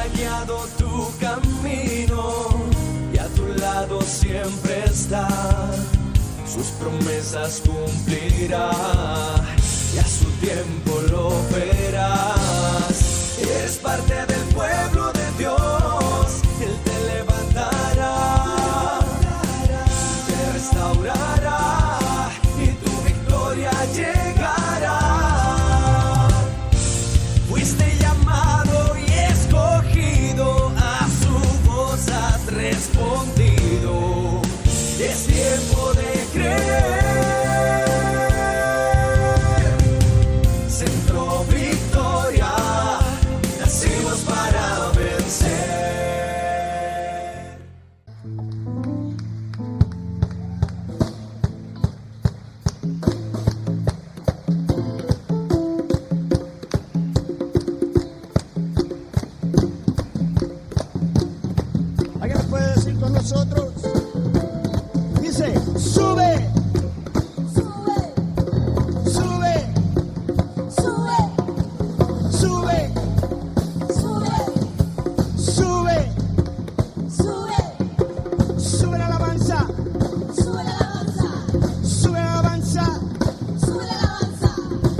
ha guiado tu camino y a tu lado siempre está. Sus promesas cumplirá y a su tiempo lo verás. Eres parte del pueblo de Dios, Él te levantará, te restaurará y tu victoria llegará. Fuiste llamado y escogido, a su voz has respondido. Es tiempo de creer. Centro Victoria, nacimos para vencer. ¿Alguien nos puede decir con nosotros? Dice, sube, Sube, sube, sube, sube, sube, sube, sube, sube la alabanza, sube la alabanza, sube la alabanza, sube la alabanza,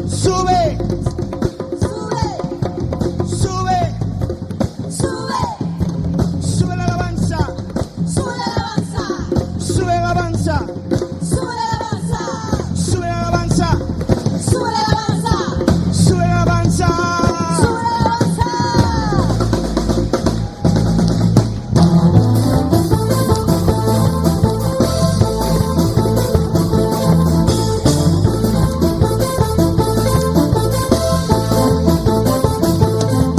sube, sube, sube, sube, sube la alabanza, sube la alabanza, sube la alabanza, sube la alabanza, sube la alabanza, sube la alabanza, sube la alabanza. sube la alabanza.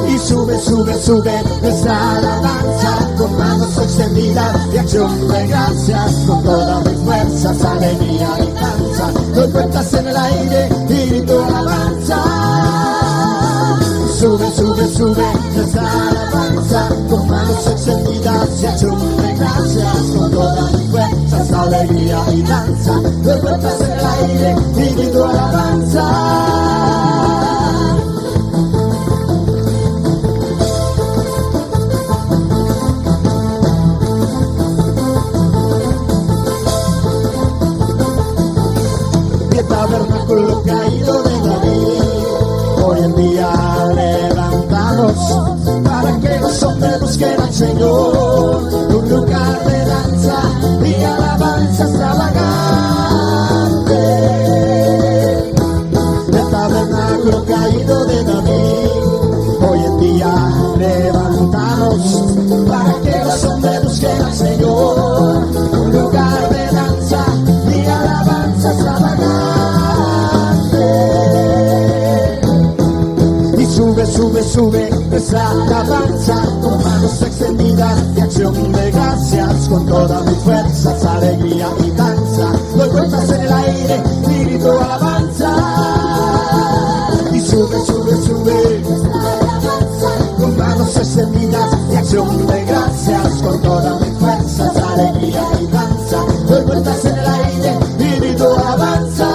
Y sube, sube, sube esa alabanza con manos extendidas y acción de gracias, con todas mis fuerzas, alegría y danza. Doy vueltas en el aire y grito alabanza. Sube, sube, sube esa alabanza con manos extendidas y acción de gracias, con todas mis fuerzas, alegría y danza. Doy vueltas en el aire y grito alabanza. Y el tabernáculo caído de David, hoy en día levantamos para que los hombres busquen al Señor, un lugar de danza y alabanza extravagante. El tabernáculo caído de David, hoy en día levantamos para que los hombres busquen al Señor, un lugar de danza y alabanza extravagante. Y sube, sube, sube esa alabanza con manos extendidas y acción de gracias, con todas mis fuerzas, alegría y danza. Doy vueltas en el aire y grito alabanza. Y sube, sube, sube con manos extendidas y acción de gracias, con todas mis fuerzas, alegría y danza. Doy vueltas en el aire y grito alabanza.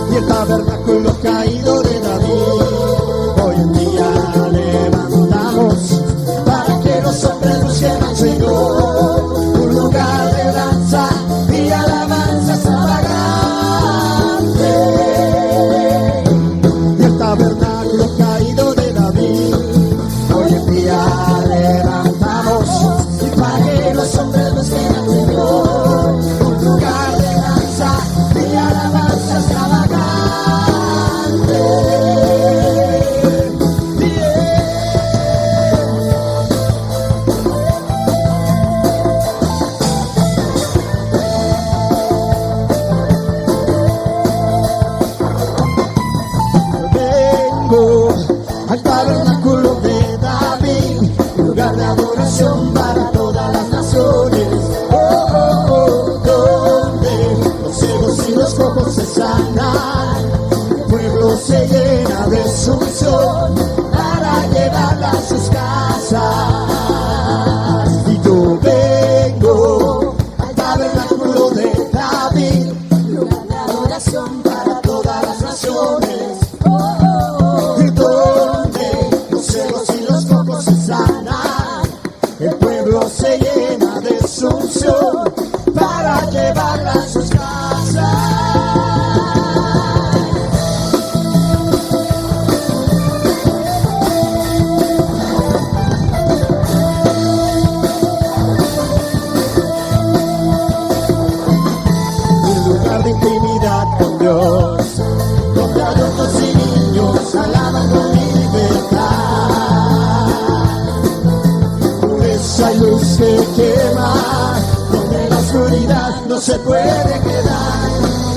Y el tabernáculo caído de David, hoy en día levantamos para que los hombres busquen al Señor, un lugar de danza y alabanza extravagante. Y el tabernáculo caído de David, hoy en día levantamos para que los hombres busquen al Señor, un lugar de danza y alabanza extravagante. Vengo al tabernáculo de David, lugar de adoración para todas las naciones. Oh, oh, oh, donde los ciegos y los cojos se sanan, el pueblo se llena de su unción para llevarla a sus casas. Y con Dios, donde adultos y niños alaban con libertad. Pureza y luz que quema, donde la oscuridad no se puede quedar.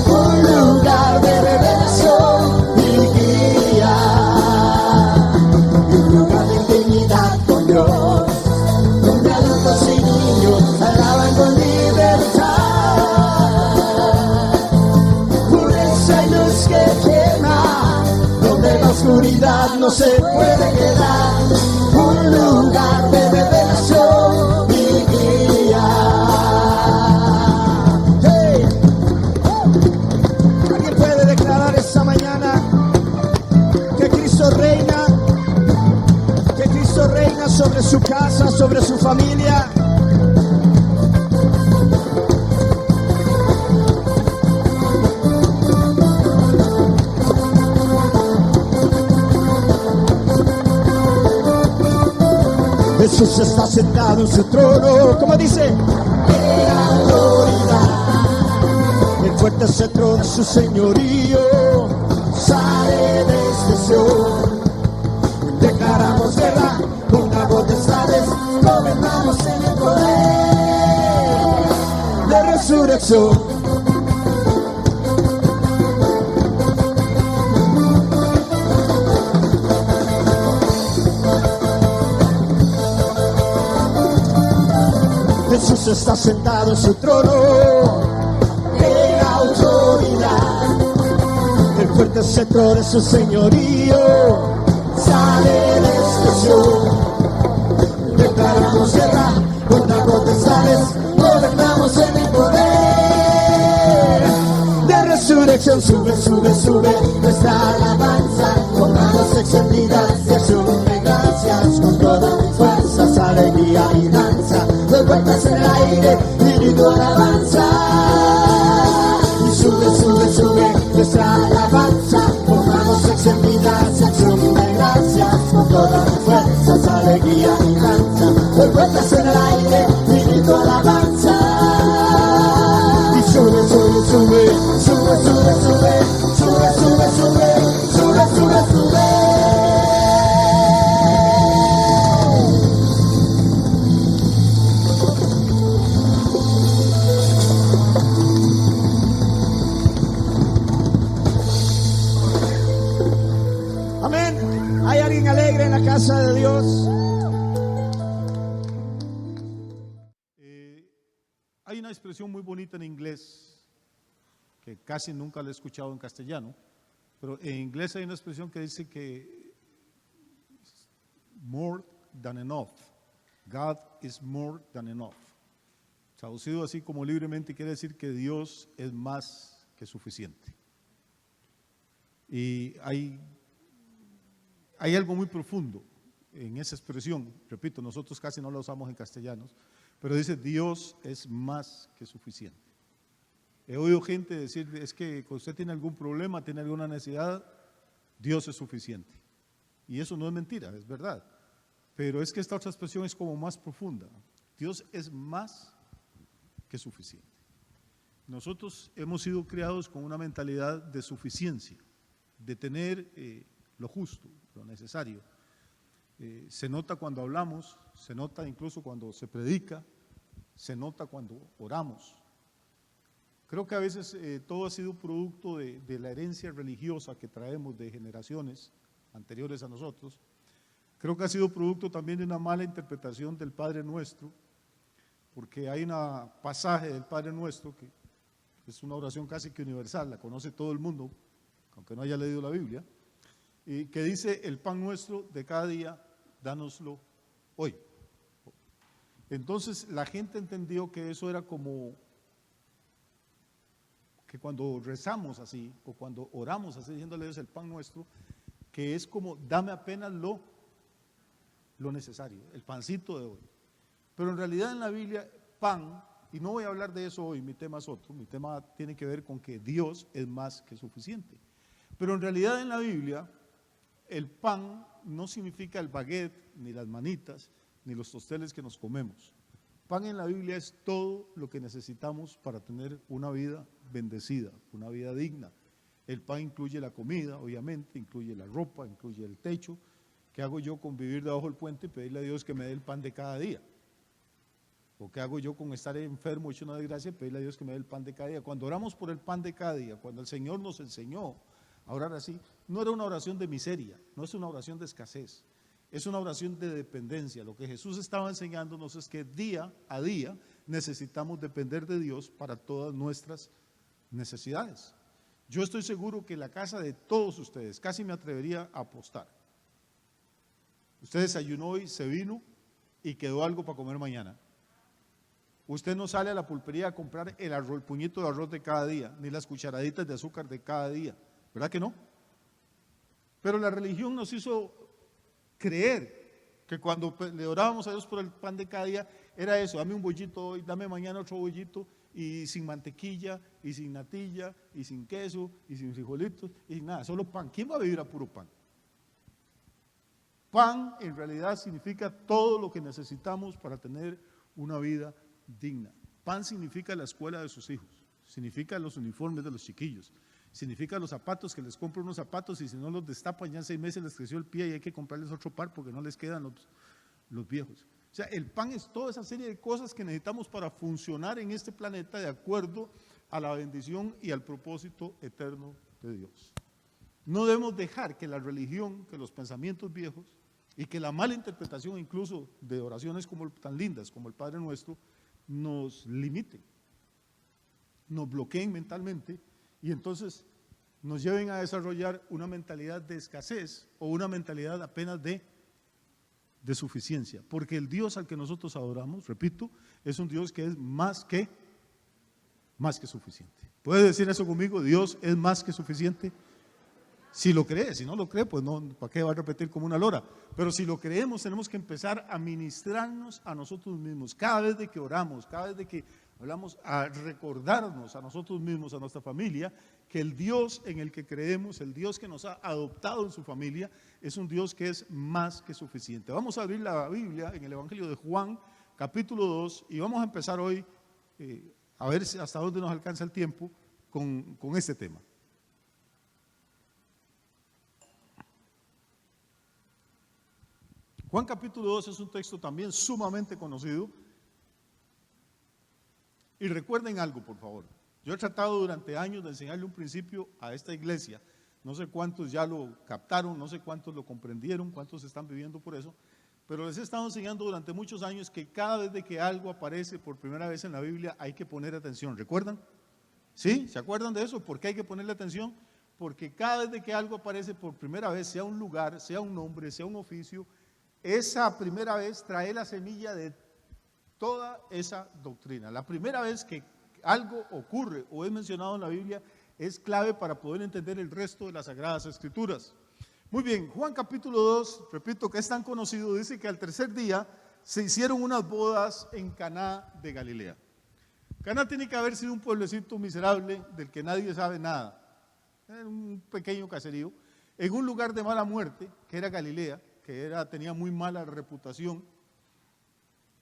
Un lugar de revelación y guía, y un lugar de intimidad con Dios, donde adultos y niños alaban con libertad. Pureza y luz que quema, donde la oscuridad no se puede quedar. Un lugar de revelación y guía. Hey. ¿Alguien puede declarar esta mañana que Cristo reina? Que Cristo reina sobre su casa, sobre su familia. Jesús está sentado en su trono, como dice, en autoridad. El fuerte cetro de su señorío sale desde Sion. Declaramos guerra contra potestades, gobernamos en el poder de resurrección. Jesús está sentado en su trono, en autoridad. El fuerte cetro de su señorío sale desde Sion. Declaramos guerra contra potestades, gobernamos en el poder de resurrección. Sube, sube, sube nuestra alabanza, con manos extendidas de acción de gracias, con todas mis fuerzas, alegría y danza. Doy vueltas en el aire y grito alabanza. Y sube, sube, sube nuestra alabanza, con manos extendidas de acción de gracias, con todas mis fuerzas, alegría y danza. Doy vueltas en el aire y grito alabanza. Y sube, sube, sube, sube, sube, sube, sube, sube, sube, sube, sube, sube. Amén. ¿Hay alguien alegre en la casa de Dios? Hay una expresión muy bonita en inglés que casi nunca la he escuchado en castellano, pero en inglés hay una expresión que dice que more than enough. God is more than enough. Traducido así como libremente quiere decir que Dios es más que suficiente. Y hay algo muy profundo en esa expresión. Repito, nosotros casi no la usamos en castellanos, pero dice Dios es más que suficiente. He oído gente decir, es que cuando usted tiene algún problema, tiene alguna necesidad, Dios es suficiente. Y eso no es mentira, es verdad. Pero es que esta otra expresión es como más profunda. Dios es más que suficiente. Nosotros hemos sido criados con una mentalidad de suficiencia, de tener lo justo, lo necesario. Se nota cuando hablamos, se nota incluso cuando se predica, se nota cuando oramos. Creo que a veces todo ha sido producto de la herencia religiosa que traemos de generaciones anteriores a nosotros. Creo que ha sido producto también de una mala interpretación del Padre Nuestro, porque hay un pasaje del Padre Nuestro que es una oración casi que universal, la conoce todo el mundo, aunque no haya leído la Biblia, y que dice: el pan nuestro de cada día, dánoslo hoy. Entonces la gente entendió que eso era como que cuando rezamos así, o cuando oramos así, diciéndole a Dios el pan nuestro, que es como dame apenas lo necesario, el pancito de hoy. Pero en realidad en la Biblia, pan, y no voy a hablar de eso hoy, mi tema es otro, mi tema tiene que ver con que Dios es más que suficiente. Pero en realidad en la Biblia, el pan no significa el baguette, ni las manitas, ni los tosteles que nos comemos. Pan en la Biblia es todo lo que necesitamos para tener una vida bendecida, una vida digna. El pan incluye la comida, obviamente, incluye la ropa, incluye el techo. ¿Qué hago yo con vivir debajo del puente y pedirle a Dios que me dé el pan de cada día? ¿O qué hago yo con estar enfermo, hecho una desgracia, y pedirle a Dios que me dé el pan de cada día? Cuando oramos por el pan de cada día, cuando el Señor nos enseñó a orar así, no era una oración de miseria, no es una oración de escasez, es una oración de dependencia. Lo que Jesús estaba enseñándonos es que día a día necesitamos depender de Dios para todas nuestras necesidades. Yo estoy seguro que la casa de todos ustedes, casi me atrevería a apostar, usted desayunó hoy, se vino y quedó algo para comer mañana. Usted no sale a la pulpería a comprar el puñito de arroz de cada día, ni las cucharaditas de azúcar de cada día, ¿verdad que no? Pero la religión nos hizo creer que cuando le orábamos a Dios por el pan de cada día, era eso: dame un bollito hoy, dame mañana otro bollito, y sin mantequilla, y sin natilla, y sin queso, y sin frijolitos, y sin nada, solo pan. ¿Quién va a vivir a puro pan? Pan en realidad significa todo lo que necesitamos para tener una vida digna. Pan significa la escuela de sus hijos, significa los uniformes de los chiquillos, significa los zapatos, que les compro unos zapatos y si no los destapan ya en 6 meses les creció el pie y hay que comprarles otro par porque no les quedan los viejos. O sea, el pan es toda esa serie de cosas que necesitamos para funcionar en este planeta de acuerdo a la bendición y al propósito eterno de Dios. No debemos dejar que la religión, que los pensamientos viejos y que la mala interpretación incluso de oraciones tan lindas como el Padre Nuestro nos limiten, nos bloqueen mentalmente y entonces nos lleven a desarrollar una mentalidad de escasez o una mentalidad apenas de suficiencia, porque el Dios al que nosotros adoramos, repito, es un Dios que es más que suficiente. ¿Puede decir eso conmigo? Dios es más que suficiente. Si lo cree, si no lo cree, pues no, ¿para qué va a repetir como una lora? Pero si lo creemos, tenemos que empezar a ministrarnos a nosotros mismos. Cada vez de que oramos, cada vez de que hablamos, a recordarnos a nosotros mismos, a nuestra familia, que el Dios en el que creemos, el Dios que nos ha adoptado en su familia, es un Dios que es más que suficiente. Vamos a abrir la Biblia en el Evangelio de Juan, capítulo 2, y vamos a empezar hoy a ver hasta dónde nos alcanza el tiempo con este tema. Juan capítulo 2 es un texto también sumamente conocido. Y recuerden algo, por favor. Yo he tratado durante años de enseñarle un principio a esta iglesia. No sé cuántos ya lo captaron, no sé cuántos lo comprendieron, cuántos están viviendo por eso. Pero les he estado enseñando durante muchos años que cada vez de que algo aparece por primera vez en la Biblia hay que poner atención. ¿Recuerdan? ¿Sí? ¿Se acuerdan de eso? ¿Por qué hay que ponerle atención? Porque cada vez de que algo aparece por primera vez, sea un lugar, sea un nombre, sea un oficio, esa primera vez trae la semilla de toda esa doctrina. La primera vez que algo ocurre o es mencionado en la Biblia es clave para poder entender el resto de las Sagradas Escrituras. Muy bien, Juan capítulo 2, repito que es tan conocido, dice que al tercer día se hicieron unas bodas en Caná de Galilea. Caná tiene que haber sido un pueblecito miserable del que nadie sabe nada. Era un pequeño caserío, en un lugar de mala muerte, que era Galilea, que tenía muy mala reputación.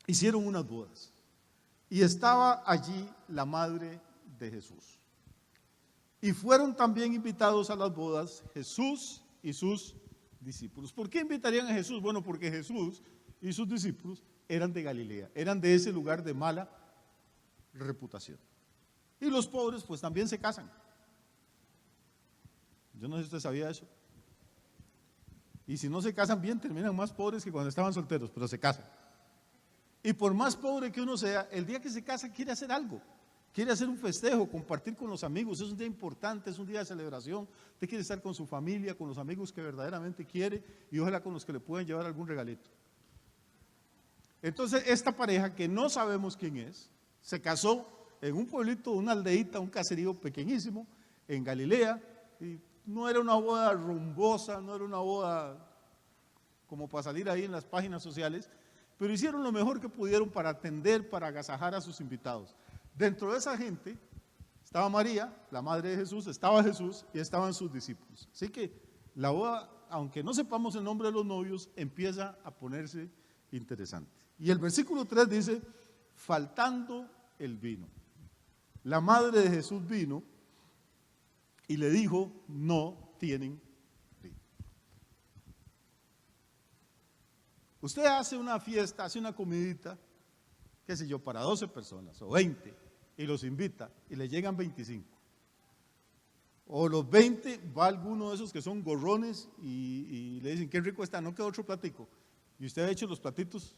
Hicieron unas bodas y estaba allí la madre de Jesús. Y fueron también invitados a las bodas Jesús y sus discípulos. ¿Por qué invitarían a Jesús? Bueno, porque Jesús y sus discípulos eran de Galilea, eran de ese lugar de mala reputación. Y los pobres pues también se casan. Yo no sé si usted sabía eso. Y si no se casan bien, terminan más pobres que cuando estaban solteros, pero se casan. Y por más pobre que uno sea, el día que se casa quiere hacer algo. Quiere hacer un festejo, compartir con los amigos. Es un día importante, es un día de celebración. Usted quiere estar con su familia, con los amigos que verdaderamente quiere y ojalá con los que le pueden llevar algún regalito. Entonces, esta pareja, que no sabemos quién es, se casó en un pueblito, una aldeíta, un caserío pequeñísimo en Galilea. Y no era una boda rumbosa, no era una boda como para salir ahí en las páginas sociales, pero hicieron lo mejor que pudieron para atender, para agasajar a sus invitados. Dentro de esa gente estaba María, la madre de Jesús, estaba Jesús y estaban sus discípulos. Así que la boda, aunque no sepamos el nombre de los novios, empieza a ponerse interesante. Y el versículo 3 dice, faltando el vino. La madre de Jesús vino y le dijo, no tienen vino. Usted hace una fiesta, hace una comidita, qué sé yo, para 12 personas o 20, y los invita, y le llegan 25. O los 20, va alguno de esos que son gorrones y le dicen, qué rico está, no quedó otro platico. Y usted ha hecho los platitos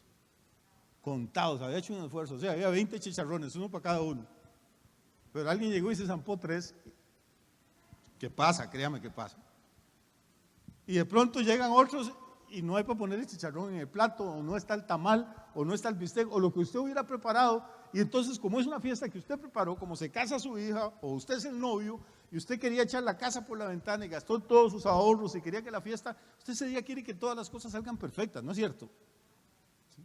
contados, había hecho un esfuerzo, o sea, había 20 chicharrones, uno para cada uno. Pero alguien llegó y se zampó 3. ¿Qué pasa? Créame que pasa. Y de pronto llegan otros y no hay para poner el chicharrón en el plato, o no está el tamal, o no está el bistec, o lo que usted hubiera preparado. Y entonces, como es una fiesta que usted preparó, como se casa su hija, o usted es el novio, y usted quería echar la casa por la ventana y gastó todos sus ahorros y quería que la fiesta, usted ese día quiere que todas las cosas salgan perfectas, ¿no es cierto? ¿Sí?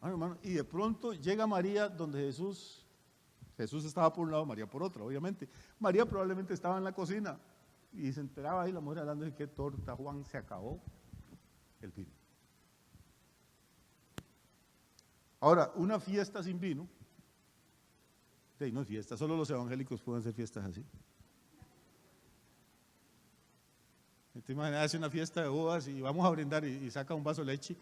Bueno, hermano, y de pronto llega María donde Jesús estaba por un lado, María por otro, obviamente. María probablemente estaba en la cocina y se enteraba ahí la mujer hablando de qué torta, Juan, se acabó el vino. Ahora, una fiesta sin vino, no es fiesta, solo los evangélicos pueden hacer fiestas así. ¿Te imaginas? Hace una fiesta de bodas y vamos a brindar y saca un vaso de leche.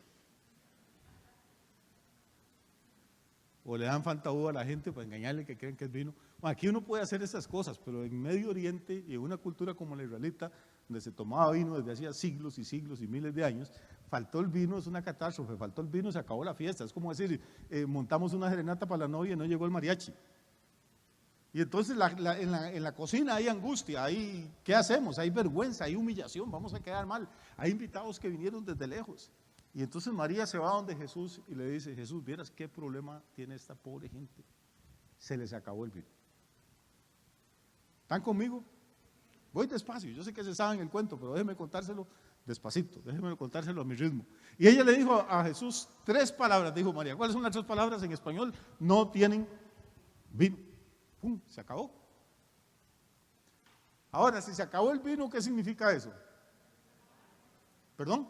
O le dan Fanta uva a la gente para engañarle que creen que es vino. Bueno, aquí uno puede hacer esas cosas, pero en Medio Oriente y en una cultura como la israelita, donde se tomaba vino desde hacía siglos y siglos y miles de años, faltó el vino, es una catástrofe, faltó el vino, se acabó la fiesta. Es como decir, montamos una serenata para la novia y no llegó el mariachi. Y entonces en la cocina hay angustia, ¿qué hacemos? Hay vergüenza, hay humillación, vamos a quedar mal. Hay invitados que vinieron desde lejos. Y entonces María se va donde Jesús y le dice, Jesús, vieras qué problema tiene esta pobre gente. Se les acabó el vino. ¿Están conmigo? Voy despacio, yo sé que se saben el cuento, pero déjenme contárselo despacito, déjenme contárselo a mi ritmo. Y ella le dijo a Jesús 3 palabras, dijo María. ¿Cuáles son las 3 palabras en español? No tienen vino. ¡Pum! Se acabó. Ahora, si se acabó el vino, ¿qué significa eso? ¿Perdón?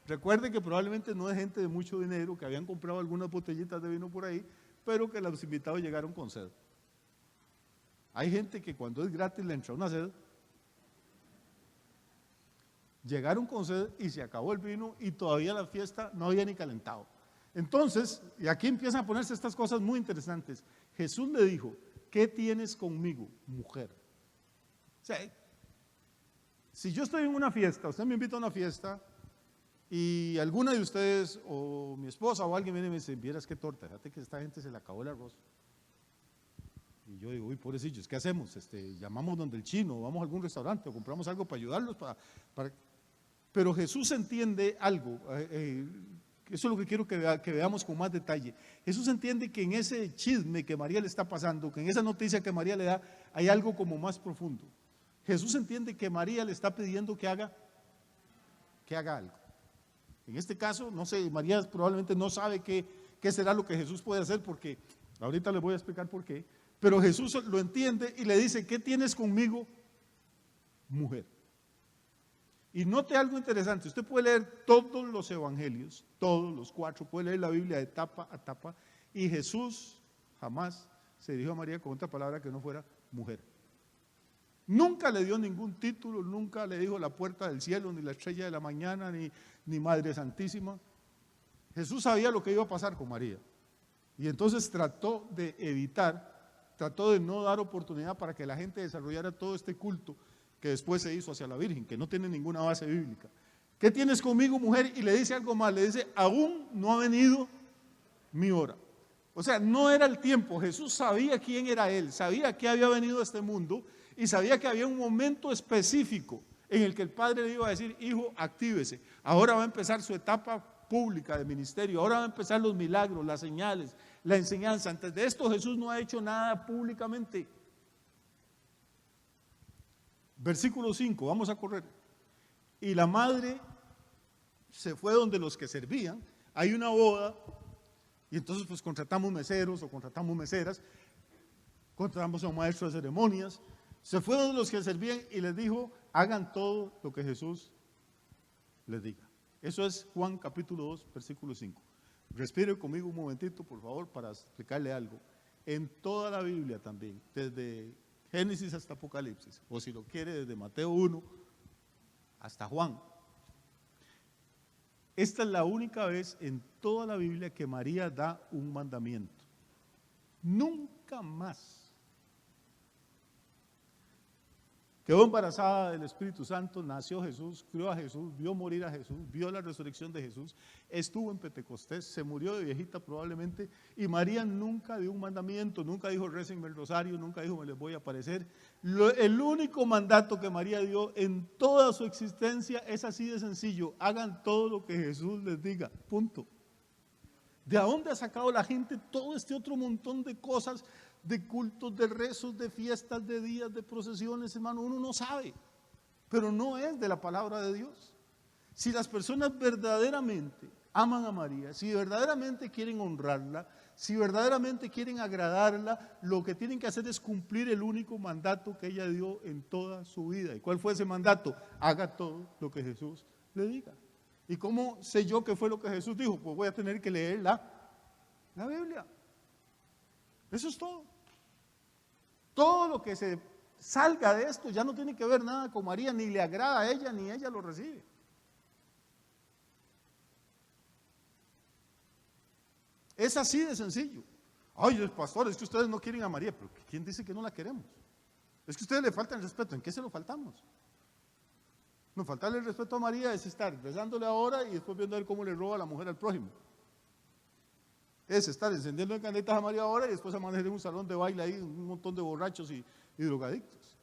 Recuerden que probablemente no es gente de mucho dinero, que habían comprado algunas botellitas de vino por ahí, pero que los invitados llegaron con sed. Hay gente que cuando es gratis le entra una sed. Llegaron con sed y se acabó el vino y todavía la fiesta no había ni calentado. Entonces, y aquí empiezan a ponerse estas cosas muy interesantes. Jesús le dijo, ¿qué tienes conmigo, mujer? O sea, si yo estoy en una fiesta, usted me invita a una fiesta y alguna de ustedes o mi esposa o alguien viene y me dice, vieras qué torta, fíjate que a esta gente se le acabó el arroz. Y yo digo, uy, pobrecillos, ¿qué hacemos? Llamamos donde el chino, vamos a algún restaurante o compramos algo para ayudarlos. Pero Jesús entiende algo, eso es lo que quiero que veamos con más detalle. Jesús entiende que en ese chisme que María le está pasando, que en esa noticia que María le da, hay algo como más profundo. Jesús entiende que María le está pidiendo que haga algo. En este caso, no sé, María probablemente no sabe qué será lo que Jesús puede hacer, porque ahorita les voy a explicar por qué. Pero Jesús lo entiende y le dice, ¿qué tienes conmigo, mujer? Y note algo interesante, usted puede leer todos los evangelios, todos los 4, puede leer la Biblia de tapa a tapa, y Jesús jamás se dirigió a María con otra palabra que no fuera mujer. Nunca le dio ningún título, nunca le dijo la puerta del cielo, ni la estrella de la mañana, ni Madre Santísima. Jesús sabía lo que iba a pasar con María. Y entonces trató de no dar oportunidad para que la gente desarrollara todo este culto que después se hizo hacia la Virgen, que no tiene ninguna base bíblica. ¿Qué tienes conmigo, mujer? Y le dice algo más, le dice, aún no ha venido mi hora. O sea, no era el tiempo. Jesús sabía quién era Él, sabía que había venido a este mundo y sabía que había un momento específico en el que el Padre le iba a decir, hijo, actívese. Ahora va a empezar su etapa pública de ministerio, ahora va a empezar los milagros, las señales, la enseñanza. Antes de esto Jesús no ha hecho nada públicamente. Versículo 5, vamos a correr. Y la madre se fue donde los que servían, hay una boda, y entonces pues contratamos meseros o contratamos meseras, contratamos a un maestro de ceremonias, se fue donde los que servían y les dijo, hagan todo lo que Jesús les diga. Eso es Juan capítulo 2, versículo 5. Respire conmigo un momentito, por favor, para explicarle algo. en toda la Biblia también, desde Génesis hasta Apocalipsis, o si lo quiere desde Mateo 1 hasta Juan. Esta es la única vez en toda la Biblia que María da un mandamiento. Nunca más. Quedó embarazada del Espíritu Santo, nació Jesús, crió a Jesús, vio morir a Jesús, vio la resurrección de Jesús, estuvo en Pentecostés, se murió de viejita probablemente, y María nunca dio un mandamiento, nunca dijo récenme el rosario, nunca dijo me les voy a aparecer. El único mandato que María dio en toda su existencia es así de sencillo: hagan todo lo que Jesús les diga, punto. ¿De dónde ha sacado la gente todo este otro montón de cosas, de cultos, de rezos, de fiestas, de días, de procesiones, hermano? Uno no sabe, pero no es de la palabra de Dios. Si las personas verdaderamente aman a María, si verdaderamente quieren honrarla, si verdaderamente quieren agradarla, lo que tienen que hacer es cumplir el único mandato que ella dio en toda su vida. ¿Y cuál fue ese mandato? Haga todo lo que Jesús le diga. ¿Y cómo sé yo qué fue lo que Jesús dijo? Pues voy a tener que leer la Biblia. Eso es todo. Todo lo que se salga de esto ya no tiene que ver nada con María, ni le agrada a ella, ni ella lo recibe. Es así de sencillo. Ay, el pastor, es que ustedes no quieren a María, pero ¿quién dice que no la queremos? Es que a ustedes le faltan el respeto. ¿En qué se lo faltamos? No, faltarle el respeto a María es estar besándole ahora y después viendo a ver cómo le roba a la mujer al prójimo. Es estar encendiendo canetas a María ahora y después amanecer en un salón de baile ahí, un montón de borrachos y drogadictos.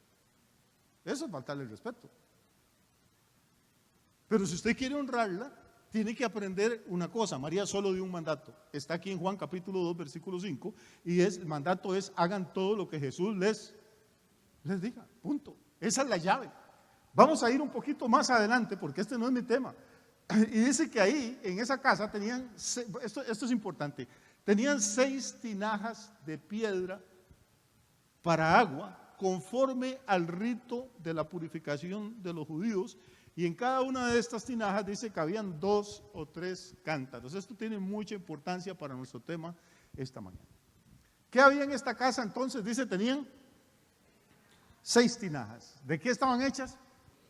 Eso es faltarle el respeto. Pero si usted quiere honrarla, tiene que aprender una cosa. María solo dio un mandato. Está aquí en Juan capítulo 2, versículo 5, y el mandato es: hagan todo lo que Jesús les diga, punto. Esa es la llave. Vamos a ir un poquito más adelante porque este no es mi tema. Y dice que ahí, en esa casa, tenían, esto es importante, tenían 6 tinajas de piedra para agua, conforme al rito de la purificación de los judíos, y en cada una de estas tinajas dice que habían 2 o 3 cántaros. Esto tiene mucha importancia para nuestro tema esta mañana. ¿Qué había en esta casa entonces? Dice, tenían 6 tinajas. ¿De qué estaban hechas?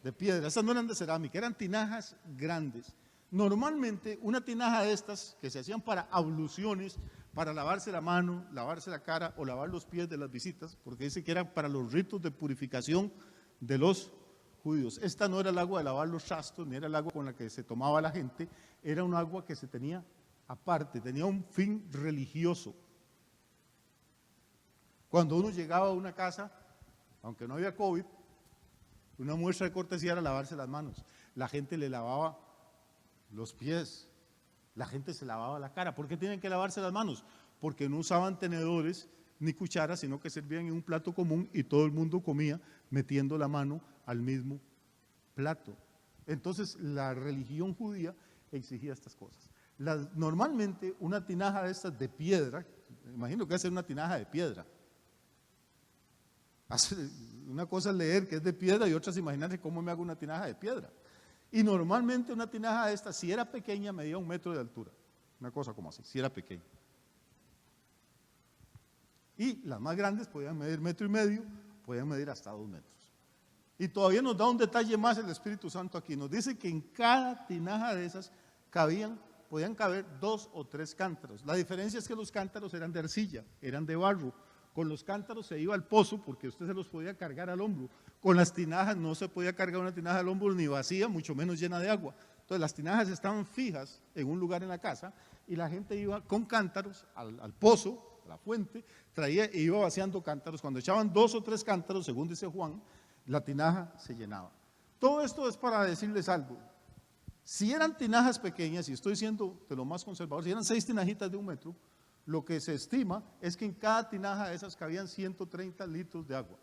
De piedra. Estas no eran de cerámica, eran tinajas grandes. Normalmente una tinaja de estas que se hacían para abluciones, para lavarse la mano, lavarse la cara o lavar los pies de las visitas, porque dice que eran para los ritos de purificación de los judíos. Esta no era el agua de lavar los trastos, ni era el agua con la que se tomaba la gente, era un agua que se tenía aparte, tenía un fin religioso. Cuando uno llegaba a una casa, aunque no había COVID, una muestra de cortesía era lavarse las manos. La gente le lavaba los pies, la gente se lavaba la cara. ¿Por qué tienen que lavarse las manos? Porque no usaban tenedores ni cucharas, sino que servían en un plato común y todo el mundo comía metiendo la mano al mismo plato. Entonces la religión judía exigía estas cosas. Normalmente una tinaja de estas de piedra, imagino que va a ser una tinaja de piedra. Una cosa es leer que es de piedra y otra es imaginarse cómo me hago una tinaja de piedra. Y normalmente una tinaja de esta, si era pequeña, medía 1 metro de altura. Una cosa como así, si era pequeña. Y las más grandes podían medir 1,5 metros, podían medir hasta 2 metros. Y todavía nos da un detalle más el Espíritu Santo aquí. Nos dice que en cada tinaja de esas podían caber 2 o 3 cántaros. La diferencia es que los cántaros eran de arcilla, eran de barro. Con los cántaros se iba al pozo porque usted se los podía cargar al hombro. Con las tinajas no se podía cargar una tinaja al hombro ni vacía, mucho menos llena de agua. Entonces las tinajas estaban fijas en un lugar en la casa y la gente iba con cántaros al pozo, a la fuente, traía e iba vaciando cántaros. Cuando echaban 2 o 3 cántaros, según dice Juan, la tinaja se llenaba. Todo esto es para decirles algo. Si eran tinajas pequeñas, y estoy siendo de lo más conservador, si eran 6 tinajitas de 1 metro, lo que se estima es que en cada tinaja de esas cabían 130 litros de agua.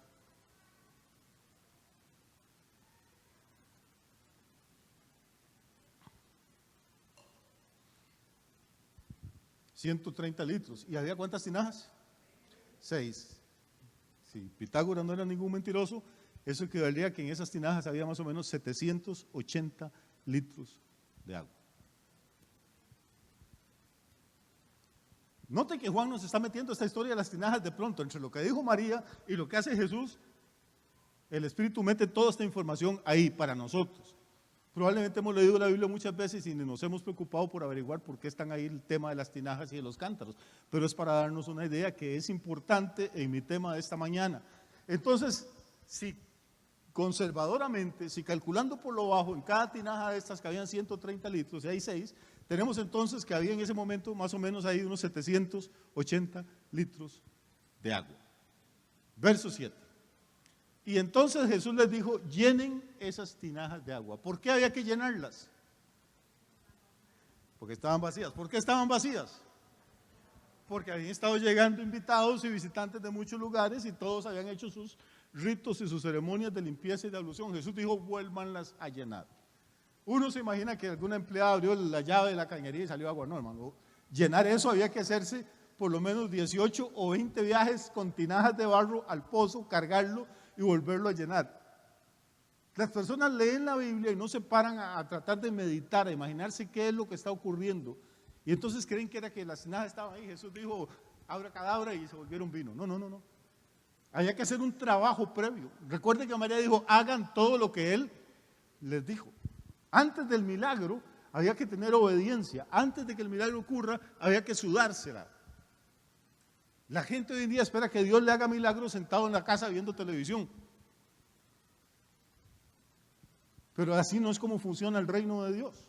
¿130 litros? ¿Y había cuántas tinajas? 6. Si Pitágoras no era ningún mentiroso, eso equivaldría a que en esas tinajas había más o menos 780 litros de agua. Note que Juan nos está metiendo esta historia de las tinajas de pronto, entre lo que dijo María y lo que hace Jesús, el Espíritu mete toda esta información ahí para nosotros. Probablemente hemos leído la Biblia muchas veces y nos hemos preocupado por averiguar por qué están ahí el tema de las tinajas y de los cántaros, pero es para darnos una idea que es importante en mi tema de esta mañana. Entonces, si conservadoramente, si calculando por lo bajo, en cada tinaja de estas que habían 130 litros y hay 6, tenemos entonces que había en ese momento más o menos ahí unos 780 litros de agua. Verso 7. Y entonces Jesús les dijo, llenen esas tinajas de agua. ¿Por qué había que llenarlas? Porque estaban vacías. ¿Por qué estaban vacías? Porque habían estado llegando invitados y visitantes de muchos lugares y todos habían hecho sus ritos y sus ceremonias de limpieza y de ablución. Jesús dijo, vuélvanlas a llenar. Uno se imagina que alguna empleada abrió la llave de la cañería y salió agua. No, hermano. Llenar eso había que hacerse por lo menos 18 o 20 viajes con tinajas de barro al pozo, cargarlo y volverlo a llenar. Las personas leen la Biblia y no se paran a tratar de meditar, a imaginarse qué es lo que está ocurriendo. Y entonces creen que era que las tinajas estaban ahí. Jesús dijo, abracadabra, y se volvieron vino. No. Había que hacer un trabajo previo. Recuerden que María dijo, hagan todo lo que Él les dijo. Antes del milagro había que tener obediencia. Antes de que el milagro ocurra, había que sudársela. La gente hoy en día espera que Dios le haga milagros sentado en la casa viendo televisión. Pero así no es como funciona el reino de Dios.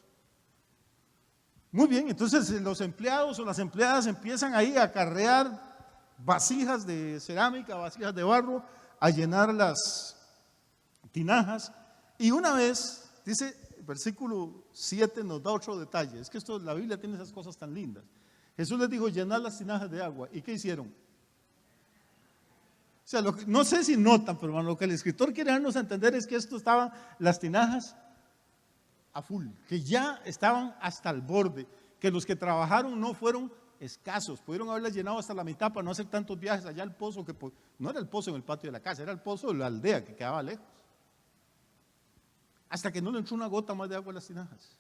Muy bien, entonces los empleados o las empleadas empiezan ahí a acarrear vasijas de cerámica, vasijas de barro, a llenar las tinajas. Y una vez, dice el versículo 7, nos da otro detalle. Es que la Biblia tiene esas cosas tan lindas. Jesús les dijo, llenar las tinajas de agua. ¿Y qué hicieron? O sea, no sé si notan, pero hermano, lo que el escritor quiere darnos a entender es que esto estaban las tinajas a full, que ya estaban hasta el borde, que los que trabajaron no fueron escasos, pudieron haberlas llenado hasta la mitad para no hacer tantos viajes allá al pozo, que no era el pozo en el patio de la casa, era el pozo de la aldea que quedaba lejos. Hasta que no le entró una gota más de agua a las tinajas.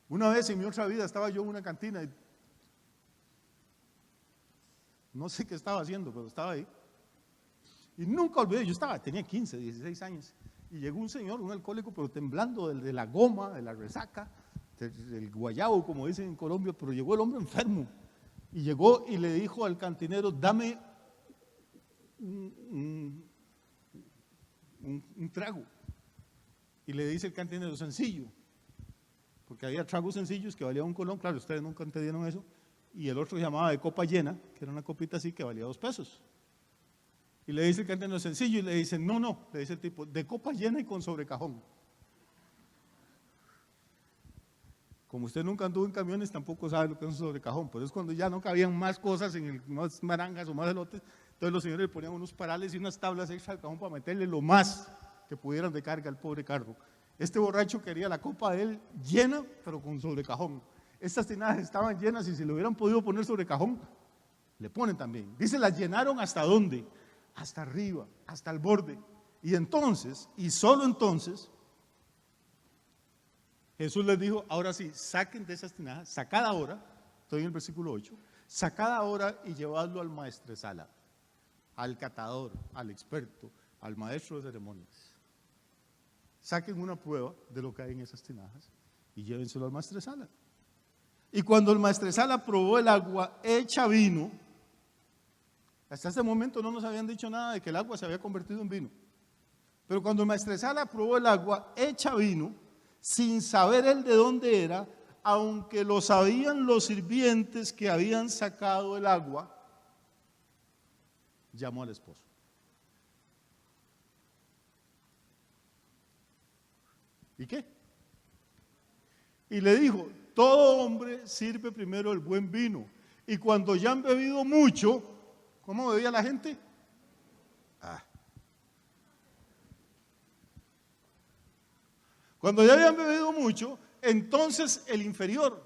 Una vez en mi otra vida estaba yo en una cantina y no sé qué estaba haciendo, pero estaba ahí. Y nunca olvidé, tenía 15, 16 años, y llegó un señor, un alcohólico, pero temblando de la goma, de la resaca, del guayabo, como dicen en Colombia, pero llegó el hombre enfermo, y llegó y le dijo al cantinero, dame un trago. Y le dice el cantinero, sencillo, porque había tragos sencillos que valían $1, claro, ustedes nunca entendieron eso, y el otro se llamaba de copa llena, que era una copita así que valía 2 pesos. Y le dice el cantinero, sencillo, y le dice, no, le dice el tipo, de copa llena y con sobrecajón. Como usted nunca anduvo en camiones, tampoco sabe lo que es un sobrecajón, pero es cuando ya no cabían más cosas, más marangas o más elotes, entonces los señores le ponían unos parales y unas tablas extra al cajón para meterle lo más que pudieran de carga al pobre carro. Este borracho quería la copa de él llena, pero con sobrecajón. Estas tinajas estaban llenas y si le hubieran podido poner sobrecajón, le ponen también. Dice, las llenaron ¿hasta dónde? Hasta arriba, hasta el borde. Y entonces, y solo entonces, Jesús les dijo, ahora sí, saquen de esas tinajas, sacad ahora, estoy en el versículo 8, sacad ahora y llevadlo al maestresala, al catador, al experto, al maestro de ceremonias. Saquen una prueba de lo que hay en esas tinajas y llévenselo al maestresala. Y cuando el maestresala probó el agua hecha vino, hasta ese momento no nos habían dicho nada de que el agua se había convertido en vino. Pero cuando el maestresala probó el agua hecha vino, sin saber él de dónde era, aunque lo sabían los sirvientes que habían sacado el agua, llamó al esposo. ¿Y qué? Y le dijo, todo hombre sirve primero el buen vino, y cuando ya han bebido mucho, ¿cómo bebía la gente? Cuando ya habían bebido mucho, entonces el inferior,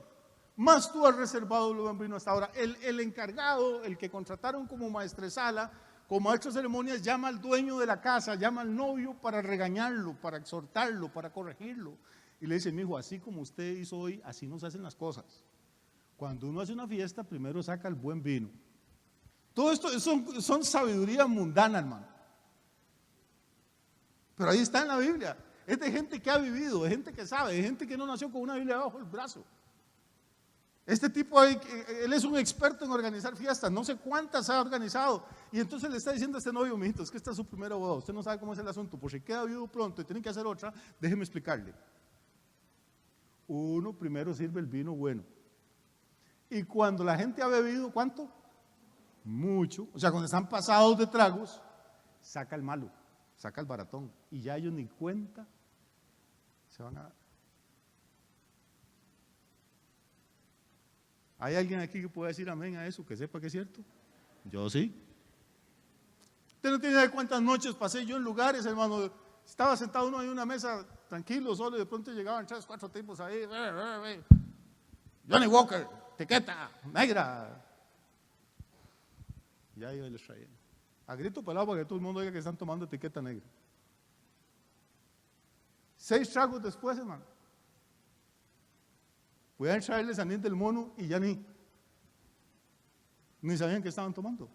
más tú has reservado el buen vino hasta ahora. El encargado, el que contrataron como maestresala, como maestro de ceremonias, llama al dueño de la casa, llama al novio para regañarlo, para exhortarlo, para corregirlo. Y le dice, mijo, así como usted hizo hoy, así no se hacen las cosas. Cuando uno hace una fiesta, primero saca el buen vino. Todo esto son sabiduría mundana, hermano. Pero ahí está en la Biblia. Es de gente que ha vivido, de gente que sabe, de gente que no nació con una Biblia bajo el brazo. Este tipo, él es un experto en organizar fiestas, no sé cuántas ha organizado. Y entonces le está diciendo a este novio, mijito, es que esta es su primera boda, usted no sabe cómo es el asunto, por si queda viudo pronto y tiene que hacer otra, déjeme explicarle. Uno primero sirve el vino bueno. Y cuando la gente ha bebido, ¿cuánto? Mucho. O sea, cuando están pasados de tragos, saca el malo, saca el baratón. Y ya ellos ni cuenta se van a dar. ¿Hay alguien aquí que pueda decir amén a eso, que sepa que es cierto? Yo sí. Usted no tiene idea de cuántas noches pasé yo en lugares, hermano. Estaba sentado uno en una mesa tranquilo, solo, y de pronto llegaban 3, 4 tipos ahí. Johnny Walker, etiqueta negra. Ya yo les traía. A grito pelado para que todo el mundo oiga que están tomando etiqueta negra. 6 tragos después, hermano. Voy a traerles a Sanín del Mono y ya ni sabían que estaban tomando.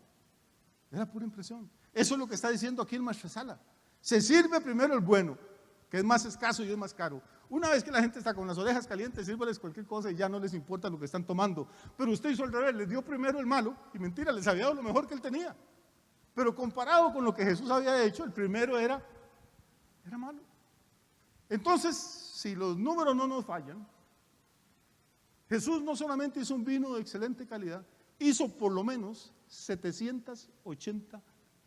Era pura impresión. Eso es lo que está diciendo aquí el maestresala. Se sirve primero el bueno, que es más escaso y es más caro. Una vez que la gente está con las orejas calientes, sírveles cualquier cosa y ya no les importa lo que están tomando. Pero usted hizo al revés, les dio primero el malo y mentira, les había dado lo mejor que él tenía. Pero comparado con lo que Jesús había hecho, el primero era malo. Entonces, si los números no nos fallan, Jesús no solamente hizo un vino de excelente calidad, hizo por lo menos 780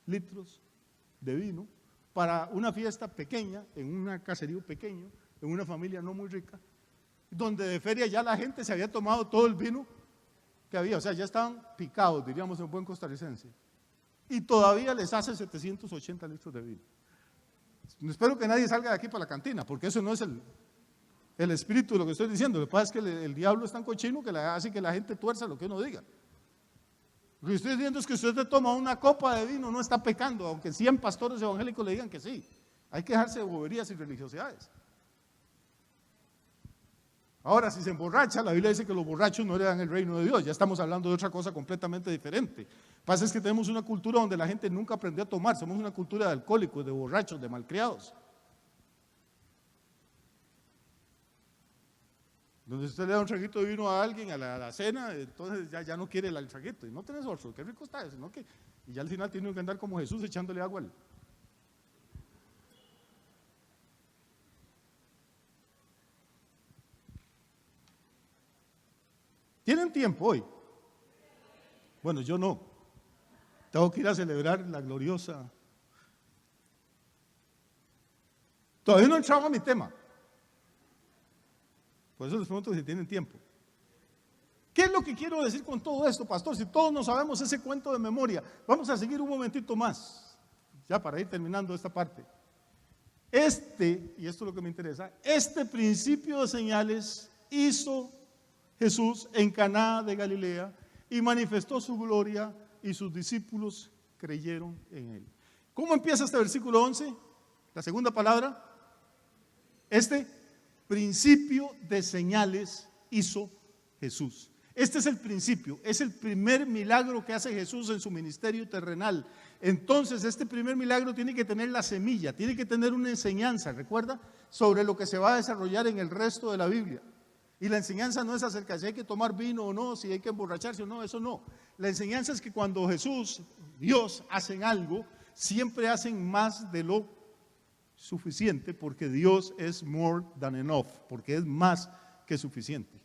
litros de vino para una fiesta pequeña, en un caserío pequeño, en una familia no muy rica, donde de feria ya la gente se había tomado todo el vino que había, o sea, ya estaban picados, diríamos en buen costarricense, y todavía les hace 780 litros de vino. Espero que nadie salga de aquí para la cantina, porque eso no es el espíritu de lo que estoy diciendo. Lo que pasa es que el diablo es tan cochino que hace que la gente tuerza lo que uno diga. Lo que estoy diciendo es que usted te toma una copa de vino, no está pecando, aunque 100 pastores evangélicos le digan que sí. Hay que dejarse de boberías y religiosidades. Ahora, si se emborracha, la Biblia dice que los borrachos no heredan el reino de Dios. Ya estamos hablando de otra cosa completamente diferente. Lo que pasa es que tenemos una cultura donde la gente nunca aprendió a tomar. Somos una cultura de alcohólicos, de borrachos, de malcriados. Donde usted le da un traguito de vino a alguien a la cena, entonces ya no quiere el traguito. Y no tenés otro, qué rico está, sino que, y ya al final tiene que andar como Jesús echándole agua al. ¿Tienen tiempo hoy? Bueno, yo no. Tengo que ir a celebrar la gloriosa. Todavía no he entrado a mi tema. Por eso les pregunto si tienen tiempo. ¿Qué es lo que quiero decir con todo esto, pastor? Si todos no sabemos ese cuento de memoria, vamos a seguir un momentito más, ya para ir terminando esta parte. Y esto es lo que me interesa, este principio de señales hizo Jesús en Caná de Galilea y manifestó su gloria y sus discípulos creyeron en él. ¿Cómo empieza este versículo 11? La segunda palabra, principio de señales hizo Jesús. Este es el principio, es el primer milagro que hace Jesús en su ministerio terrenal. Entonces, este primer milagro tiene que tener la semilla, tiene que tener una enseñanza, ¿recuerda? Sobre lo que se va a desarrollar en el resto de la Biblia. Y la enseñanza no es acerca de si hay que tomar vino o no, si hay que emborracharse o no, eso no. La enseñanza es que cuando Jesús, Dios, hacen algo, siempre hacen más de lo suficiente, porque Dios es more than enough, porque es más que suficiente.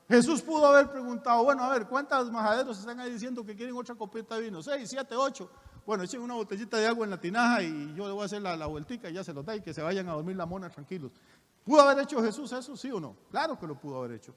Jesús pudo haber preguntado, bueno, a ver, ¿cuántos majaderos están ahí diciendo que quieren otra copita de vino? 6, 7, 8. Bueno, echen una botellita de agua en la tinaja y yo le voy a hacer la vueltica y ya se los da y que se vayan a dormir la mona tranquilos. ¿Pudo haber hecho Jesús eso, sí o no? Claro que lo pudo haber hecho.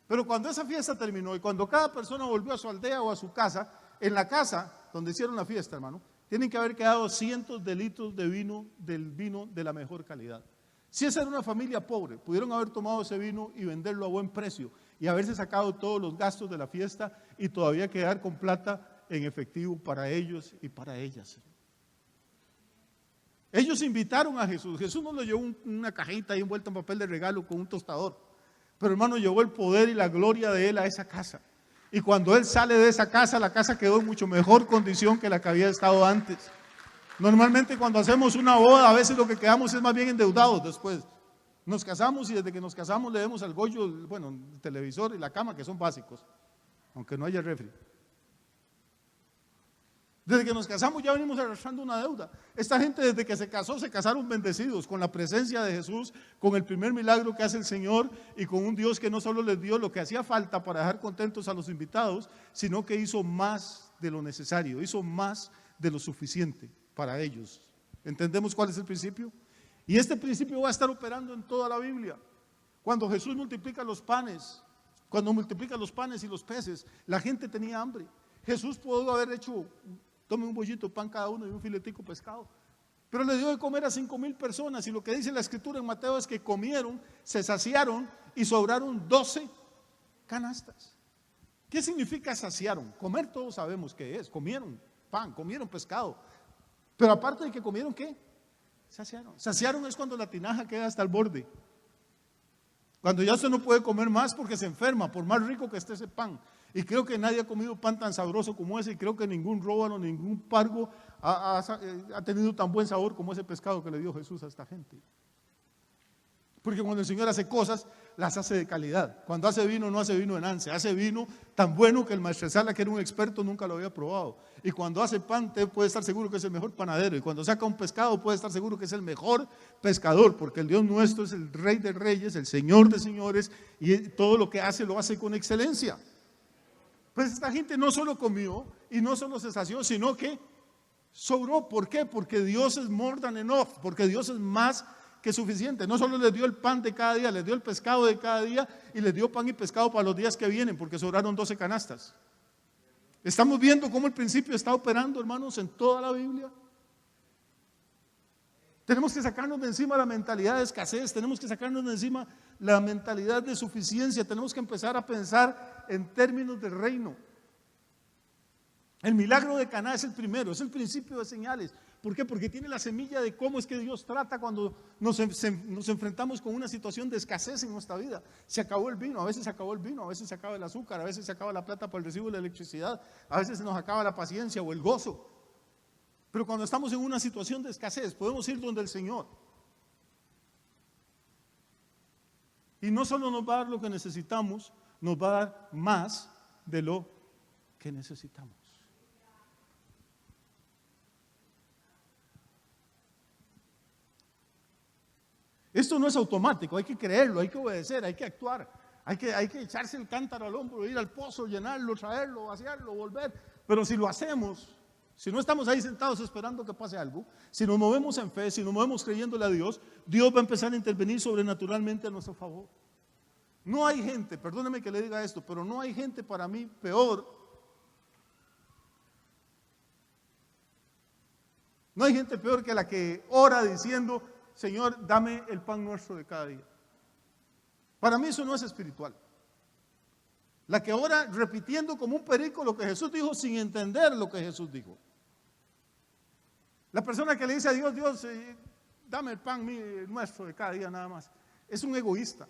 Pero cuando esa fiesta terminó y cuando cada persona volvió a su aldea o a su casa, en la casa donde hicieron la fiesta, hermano, tienen que haber quedado cientos de litros de vino, del vino de la mejor calidad. Si esa era una familia pobre, pudieron haber tomado ese vino y venderlo a buen precio y haberse sacado todos los gastos de la fiesta y todavía quedar con plata en efectivo para ellos y para ellas. Ellos invitaron a Jesús. Jesús no le llevó una cajita ahí envuelta en papel de regalo con un tostador. Pero hermano, llegó el poder y la gloria de Él a esa casa. Y cuando Él sale de esa casa, la casa quedó en mucho mejor condición que la que había estado antes. Normalmente cuando hacemos una boda, a veces lo que quedamos es más bien endeudados después. Nos casamos y desde que nos casamos le demos al Goyo, bueno, el televisor y la cama, que son básicos, aunque no haya refri. Desde que nos casamos ya venimos arrastrando una deuda. Esta gente desde que se casó, se casaron bendecidos con la presencia de Jesús, con el primer milagro que hace el Señor y con un Dios que no solo les dio lo que hacía falta para dejar contentos a los invitados, sino que hizo más de lo necesario, hizo más de lo suficiente para ellos. ¿Entendemos cuál es el principio? Y este principio va a estar operando en toda la Biblia. Cuando Jesús multiplica los panes, cuando multiplica los panes y los peces, la gente tenía hambre. Jesús pudo haber hecho, tome un bollito de pan cada uno y un filetico pescado, pero le dio de comer a 5,000 personas, y lo que dice la escritura en Mateo es que comieron, se saciaron y sobraron 12 canastas. ¿Qué significa saciaron? Comer todos sabemos qué es, comieron pan, comieron pescado, pero aparte de que comieron, ¿qué? Saciaron. Saciaron es cuando la tinaja queda hasta el borde, cuando ya usted no puede comer más porque se enferma, por más rico que esté ese pan. Y creo que nadie ha comido pan tan sabroso como ese, y creo que ningún róbalo, ningún pargo ha tenido tan buen sabor como ese pescado que le dio Jesús a esta gente. Porque cuando el Señor hace cosas, las hace de calidad. Cuando hace vino, no hace vino de Nance, hace vino tan bueno que el maestresala, que era un experto, nunca lo había probado. Y cuando hace pan, usted puede estar seguro que es el mejor panadero. Y cuando saca un pescado, puede estar seguro que es el mejor pescador, porque el Dios nuestro es el Rey de Reyes, el Señor de Señores, y todo lo que hace, lo hace con excelencia. Pues esta gente no solo comió y no solo se sació, sino que sobró. ¿Por qué? Porque Dios es more than enough, porque Dios es más que suficiente. No solo les dio el pan de cada día, les dio el pescado de cada día y les dio pan y pescado para los días que vienen, porque sobraron 12 canastas. Estamos viendo cómo el principio está operando, hermanos, en toda la Biblia. Tenemos que sacarnos de encima la mentalidad de escasez, tenemos que sacarnos de encima la mentalidad de suficiencia, tenemos que empezar a pensar en términos de reino. El milagro de Caná es el primero, es el principio de señales. ¿Por qué? Porque tiene la semilla de cómo es que Dios trata cuando nos enfrentamos con una situación de escasez en nuestra vida. Se acabó el vino, a veces se acabó el vino, a veces se acaba el azúcar, a veces se acaba la plata para el recibo de la electricidad, a veces se nos acaba la paciencia o el gozo. Pero cuando estamos en una situación de escasez, podemos ir donde el Señor. Y no solo nos va a dar lo que necesitamos, nos va a dar más de lo que necesitamos. Esto no es automático, hay que creerlo, hay que obedecer, hay que actuar, hay que echarse el cántaro al hombro, ir al pozo, llenarlo, traerlo, vaciarlo, volver. Pero si lo hacemos, si no estamos ahí sentados esperando que pase algo, si nos movemos en fe, si nos movemos creyéndole a Dios, Dios va a empezar a intervenir sobrenaturalmente a nuestro favor. No hay gente, perdóneme que le diga esto, pero no hay gente para mí peor. No hay gente peor que la que ora diciendo: Señor, dame el pan nuestro de cada día. Para mí eso no es espiritual. La que ora repitiendo como un perico lo que Jesús dijo sin entender lo que Jesús dijo. La persona que le dice a Dios: Dios, dame el pan nuestro de cada día nada más, es un egoísta.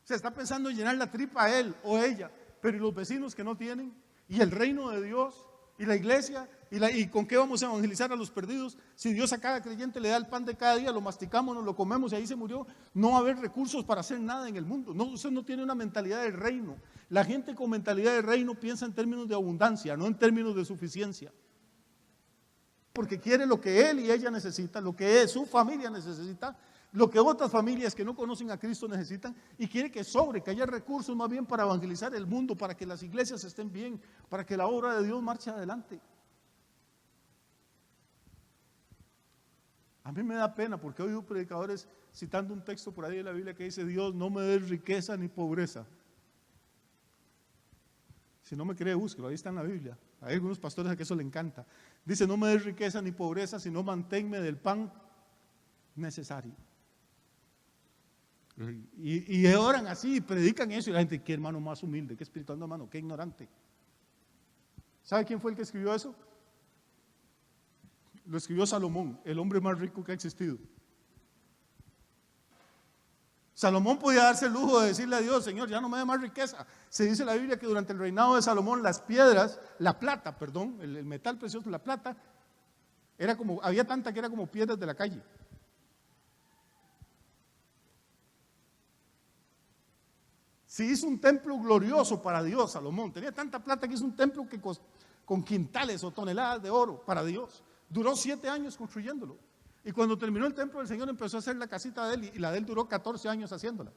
Se está pensando en llenar la tripa a él o ella, pero ¿y los vecinos que no tienen? ¿Y el reino de Dios? ¿Y la iglesia? ¿Y con qué vamos a evangelizar a los perdidos? Si Dios a cada creyente le da el pan de cada día, lo masticamos, nos lo comemos y ahí se murió, no va a haber recursos para hacer nada en el mundo. No, usted no tiene una mentalidad de reino. La gente con mentalidad de reino piensa en términos de abundancia, no en términos de suficiencia. Porque quiere lo que él y ella necesitan, lo que su familia necesita, lo que otras familias que no conocen a Cristo necesitan, y quiere que sobre, que haya recursos más bien para evangelizar el mundo, para que las iglesias estén bien, para que la obra de Dios marche adelante. A mí me da pena porque he oído predicadores citando un texto por ahí de la Biblia que dice: Dios, no me des riqueza ni pobreza. Si no me cree, búsquelo, ahí está en la Biblia. Hay algunos pastores a que eso le encanta. Dice: no me des riqueza ni pobreza, sino manténme del pan necesario. Y oran así, y predican eso, y la gente: qué hermano más humilde, qué espiritual, no, hermano, qué ignorante. ¿Sabe quién fue el que escribió eso? Lo escribió Salomón, el hombre más rico que ha existido. Salomón podía darse el lujo de decirle a Dios: Señor, ya no me dé más riqueza. Se dice en la Biblia que durante el reinado de Salomón las piedras, la plata, perdón, el metal precioso, la plata, había tanta que era como piedras de la calle. Se hizo un templo glorioso para Dios, Salomón. Tenía tanta plata que hizo un templo con quintales o toneladas de oro para Dios. Duró 7 años construyéndolo. Y cuando terminó el templo del Señor, empezó a hacer la casita de él, y la de él duró 14 años haciéndola.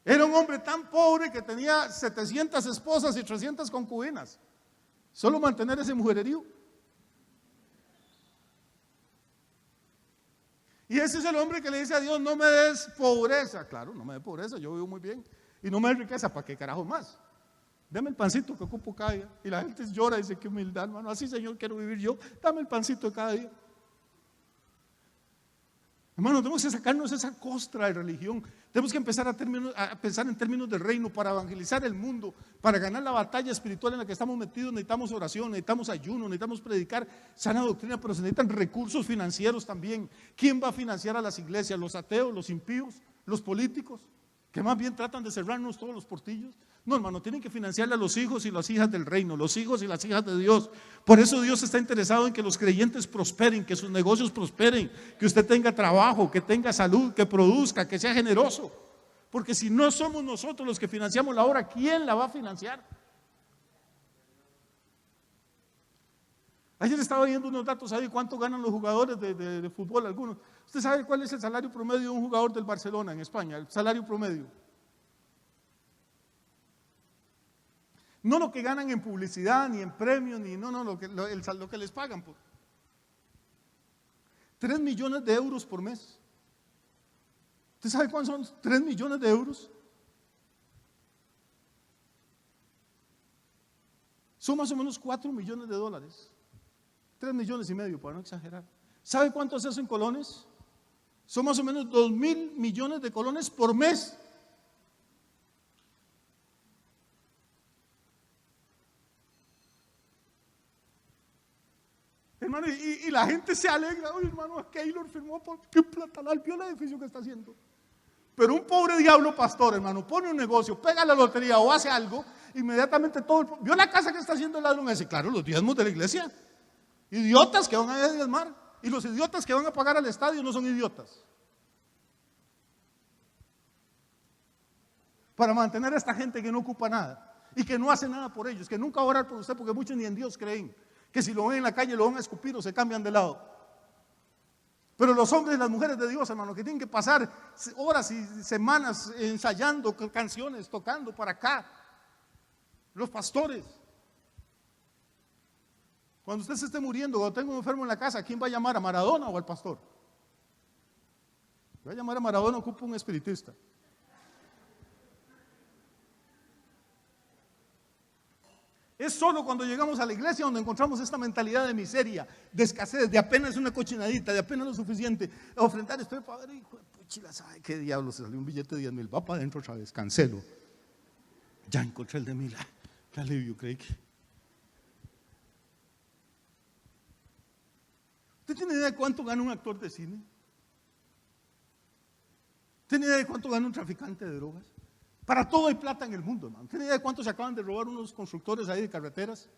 Era un hombre tan pobre que tenía 700 esposas y 300 concubinas. Solo mantener ese mujererío. Y ese es el hombre que le dice a Dios: no me des pobreza. Claro, no me des pobreza, yo vivo muy bien. Y no me des riqueza, ¿para qué carajo más? Dame el pancito que ocupo cada día. Y la gente llora y dice: qué humildad, hermano. Así, Señor, quiero vivir yo. Dame el pancito de cada día. Hermano, tenemos que sacarnos esa costra de religión. Tenemos que empezar a pensar en términos del reino para evangelizar el mundo, para ganar la batalla espiritual en la que estamos metidos. Necesitamos oración, necesitamos ayuno, necesitamos predicar sana doctrina, pero se necesitan recursos financieros también. ¿Quién va a financiar a las iglesias? ¿Los ateos, los impíos, los políticos? Que más bien tratan de cerrarnos todos los portillos. No, hermano, tienen que financiarle a los hijos y las hijas del reino, los hijos y las hijas de Dios. Por eso Dios está interesado en que los creyentes prosperen, que sus negocios prosperen, que usted tenga trabajo, que tenga salud, que produzca, que sea generoso. Porque si no somos nosotros los que financiamos la obra, ¿quién la va a financiar? Ayer estaba viendo unos datos ahí, cuánto ganan los jugadores de fútbol algunos. ¿Usted sabe cuál es el salario promedio de un jugador del Barcelona en España? El salario promedio. No lo que ganan en publicidad, ni en premios, ni lo que les pagan. 3 millones de euros por mes. ¿Usted sabe cuántos son 3 millones de euros? Son más o menos 4 millones de dólares. 3 millones y medio, para no exagerar. ¿Sabe cuánto es eso en colones? Son más o menos 2.000 millones de colones por mes. Hermano, y la gente se alegra. Oye, hermano, Keylor firmó por qué plata, vio el edificio que está haciendo. Pero un pobre diablo pastor, hermano, pone un negocio, pega la lotería o hace algo, inmediatamente vio la casa que está haciendo el ladrón ese. Claro, los diezmos de la iglesia. Idiotas que van a diezmar. Y los idiotas que van a pagar al estadio no son idiotas. Para mantener a esta gente que no ocupa nada y que no hace nada por ellos, que nunca va a orar por usted, porque muchos ni en Dios creen, que si lo ven en la calle lo van a escupir o se cambian de lado. Pero los hombres y las mujeres de Dios, hermano, que tienen que pasar horas y semanas ensayando canciones, tocando para acá. Los pastores. Cuando usted se esté muriendo, cuando tenga un enfermo en la casa, ¿a quién va a llamar? ¿A Maradona o al pastor? Va a llamar a Maradona, ocupa un espiritista. Es solo cuando llegamos a la iglesia donde encontramos esta mentalidad de miseria, de escasez, de apenas una cochinadita, de apenas lo suficiente. A ofrendar, estoy padre, hijo de puchila, ¿sabe qué diablo? Se salió un billete de 10,000, va para adentro otra vez, cancelo. Ya encontré el de 1,000, qué alivio, creí que. ¿Usted tiene idea de cuánto gana un actor de cine? ¿Tiene idea de cuánto gana un traficante de drogas? Para todo hay plata en el mundo, hermano. ¿Tiene idea de cuánto se acaban de robar unos constructores ahí de carreteras?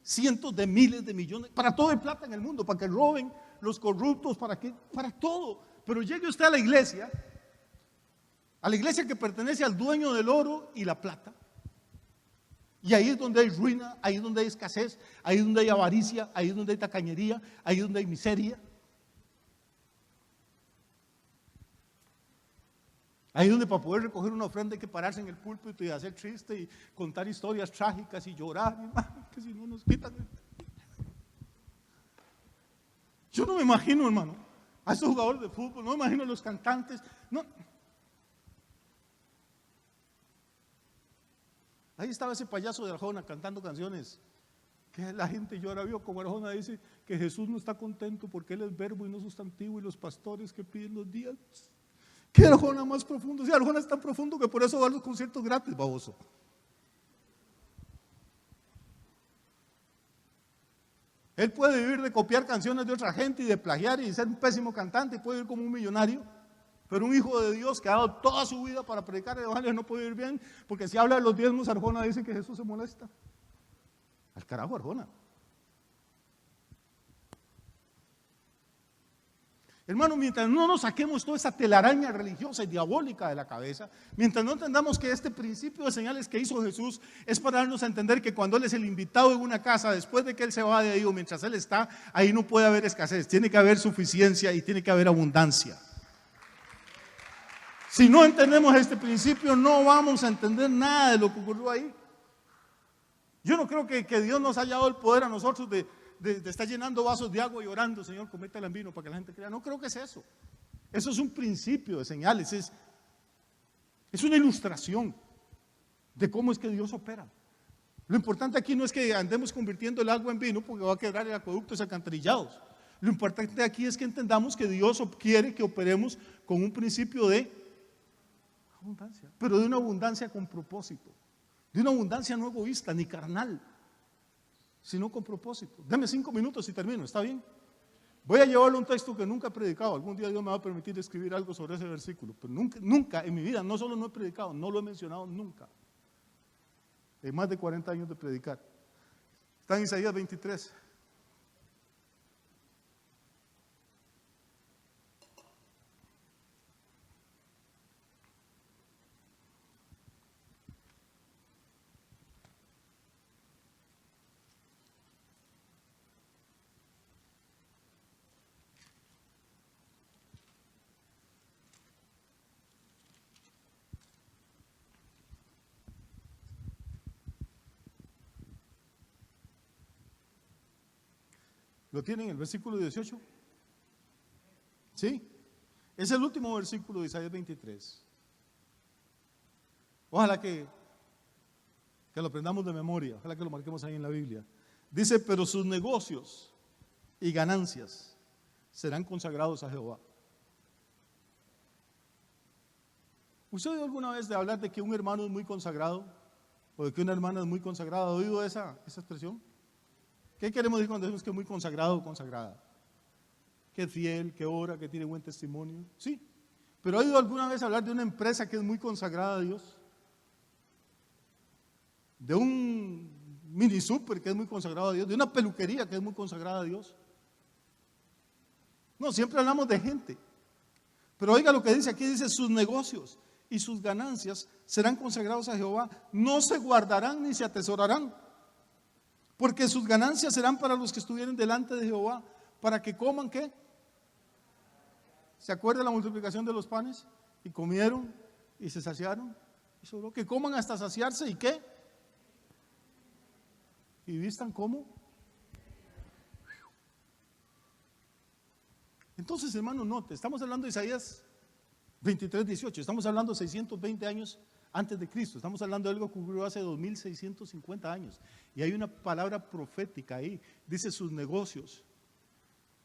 Cientos de miles de millones. Para todo hay plata en el mundo, para que roben los corruptos, para todo. Pero llegue usted a la iglesia que pertenece al dueño del oro y la plata. Y ahí es donde hay ruina, ahí es donde hay escasez, ahí es donde hay avaricia, ahí es donde hay tacañería, ahí es donde hay miseria. Ahí es donde para poder recoger una ofrenda hay que pararse en el púlpito y hacer triste y contar historias trágicas y llorar, hermano, que si no nos quitan. Yo no me imagino, hermano, a esos jugadores de fútbol, no me imagino a los cantantes, no. Ahí estaba ese payaso de Arjona cantando canciones que la gente llora. Vio como Arjona dice que Jesús no está contento porque Él es verbo y no sustantivo, y los pastores que piden los días. ¿Qué Arjona más profundo? Sí, Arjona es tan profundo que por eso va a los conciertos gratis, baboso. Él puede vivir de copiar canciones de otra gente y de plagiar y ser un pésimo cantante, y puede vivir como un millonario. Pero un hijo de Dios que ha dado toda su vida para predicar el evangelio no puede vivir bien, porque si habla de los diezmos, Arjona dice que Jesús se molesta. Al carajo, Arjona. Hermano, mientras no nos saquemos toda esa telaraña religiosa y diabólica de la cabeza, mientras no entendamos que este principio de señales que hizo Jesús es para darnos a entender que cuando Él es el invitado en una casa, después de que Él se va de ahí o mientras Él está, ahí no puede haber escasez, tiene que haber suficiencia y tiene que haber abundancia. Si no entendemos este principio, no vamos a entender nada de lo que ocurrió ahí. Yo no creo que Dios nos haya dado el poder a nosotros de estar llenando vasos de agua y orando, Señor, conviértela en vino para que la gente crea. No creo que sea eso. Eso es un principio de señales, es una ilustración de cómo es que Dios opera. Lo importante aquí no es que andemos convirtiendo el agua en vino porque va a quedar el acueductos alcantarillados. Lo importante aquí es que entendamos que Dios quiere que operemos con un principio de abundancia, pero de una abundancia con propósito, de una abundancia no egoísta ni carnal, sino con propósito. Deme 5 minutos y termino, ¿está bien? Voy a llevarle un texto que nunca he predicado. Algún día Dios me va a permitir escribir algo sobre ese versículo, pero nunca en mi vida, no solo no he predicado, no lo he mencionado nunca. En más de 40 años de predicar. Está en Isaías 23. ¿Lo tienen el versículo 18? ¿Sí? Es el último versículo de Isaías 23. Ojalá que lo aprendamos de memoria, ojalá que lo marquemos ahí en la Biblia. Dice, pero sus negocios y ganancias serán consagrados a Jehová. ¿Usted ha oído alguna vez de hablar de que un hermano es muy consagrado? ¿O de que una hermana es muy consagrada? ¿Ha oído esa expresión? ¿Qué queremos decir cuando decimos que es muy consagrado o consagrada? Que es fiel, que ora, que tiene buen testimonio. Sí, pero ¿ha oído alguna vez hablar de una empresa que es muy consagrada a Dios? De un mini super que es muy consagrado a Dios, de una peluquería que es muy consagrada a Dios. No, siempre hablamos de gente. Pero oiga lo que dice aquí, dice sus negocios y sus ganancias serán consagrados a Jehová, no se guardarán ni se atesorarán. Porque sus ganancias serán para los que estuvieren delante de Jehová, para que coman, ¿qué? ¿Se acuerda la multiplicación de los panes? Y comieron y se saciaron. Y sobró. Que coman hasta saciarse y ¿qué? Y vistan cómo. Entonces, hermano, note, estamos hablando de Isaías 23, 18, estamos hablando de 620 años antes de Cristo, estamos hablando de algo que ocurrió hace 2650 años. Y hay una palabra profética ahí, dice sus negocios